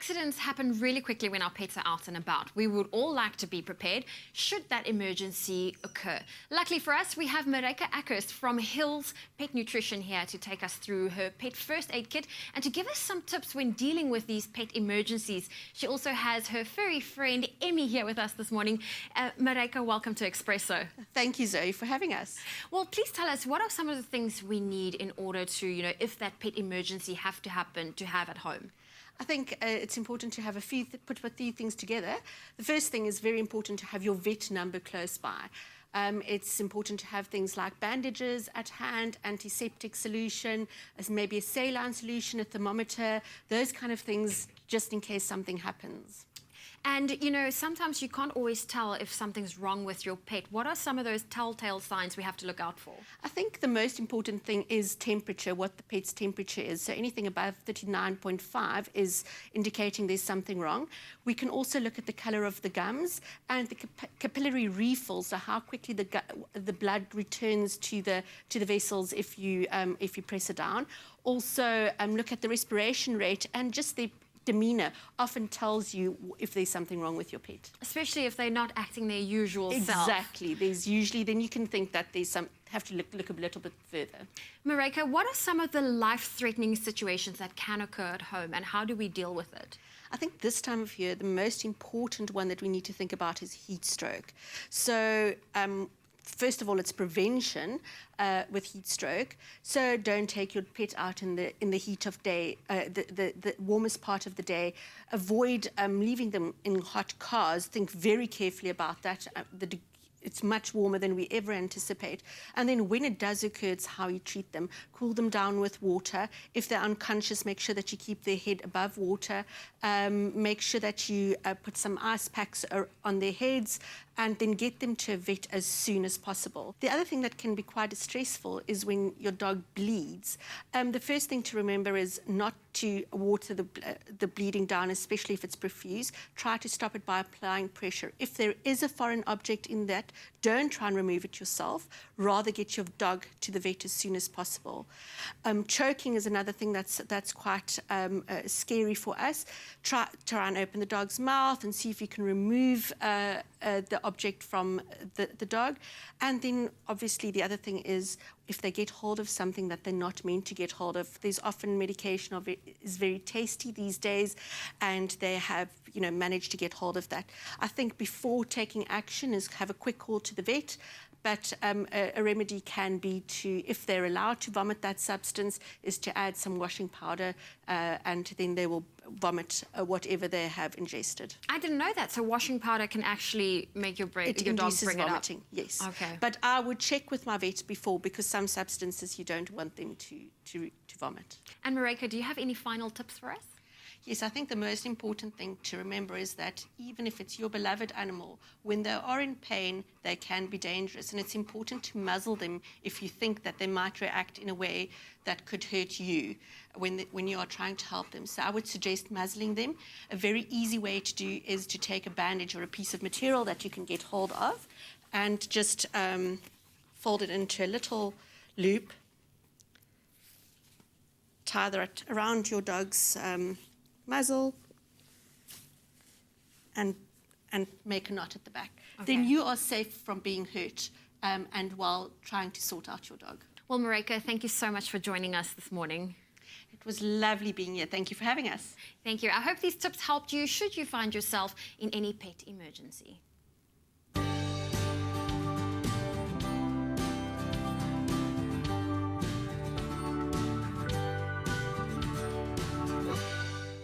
accidents happen really quickly when our pets are out and about. We would all like to be prepared should that emergency occur. Luckily for us, we have Marika Ackhurst from Hills Pet Nutrition here to take us through her pet first aid kit and to give us some tips when dealing with these pet emergencies. She also has her furry friend Emmy here with us this morning. Marika, welcome to Expresso. Thank you, Zoe, for having us. Well, please tell us, what are some of the things we need in order to, if that pet emergency have to happen, to have at home? I think it's important to have put a few things together. The first thing is very important to have your vet number close by. It's important to have things like bandages at hand, antiseptic solution, as maybe a saline solution, a thermometer, those kind of things, just in case something happens. And, sometimes you can't always tell if something's wrong with your pet. What are some of those telltale signs we have to look out for? I think the most important thing is temperature, what the pet's temperature is. So anything above 39.5 is indicating there's something wrong. We can also look at the colour of the gums and the capillary refill, so how quickly the blood returns to the vessels if you press it down. Also, look at the respiration rate and just the demeanour often tells you if there's something wrong with your pet. Especially if they're not acting their usual self. Exactly. There's usually, then you can think that there's have to look a little bit further. Marika, what are some of the life-threatening situations that can occur at home and how do we deal with it? I think this time of year, the most important one that we need to think about is heat stroke. So, first of all, it's prevention with heat stroke. So don't take your pet out in the heat of day, the warmest part of the day. Avoid leaving them in hot cars. Think very carefully about that. It's much warmer than we ever anticipate. And then when it does occur, it's how you treat them. Cool them down with water. If they're unconscious, make sure that you keep their head above water. Make sure that you put some ice packs on their heads and then get them to a vet as soon as possible. The other thing that can be quite stressful is when your dog bleeds. The first thing to remember is not to water the bleeding down, especially if it's profuse. Try to stop it by applying pressure. If there is a foreign object in that, don't try and remove it yourself. Rather get your dog to the vet as soon as possible. Choking is another thing that's quite scary for us. Try and open the dog's mouth and see if you can remove the object from the dog. And then obviously the other thing is if they get hold of something that they're not meant to get hold of. There's often medication is very tasty these days and they have managed to get hold of that. I think before taking action is have a quick call to the vet. But a remedy can be to, if they're allowed to vomit that substance, is to add some washing powder and then they will vomit whatever they have ingested. I didn't know that. So washing powder can actually make your dog bring vomiting, it up? Yes. Okay. But I would check with my vet before because some substances you don't want them to vomit. And Marika, do you have any final tips for us? Yes, I think the most important thing to remember is that even if it's your beloved animal, when they are in pain, they can be dangerous. And it's important to muzzle them if you think that they might react in a way that could hurt you when you are trying to help them. So I would suggest muzzling them. A very easy way to do is to take a bandage or a piece of material that you can get hold of and just fold it into a little loop. Tie that around your dog's muzzle and make a knot at the back. Okay. Then you are safe from being hurt and while trying to sort out your dog. Well, Marika, thank you so much for joining us this morning. It was lovely being here. Thank you for having us. Thank you. I hope these tips helped you should you find yourself in any pet emergency.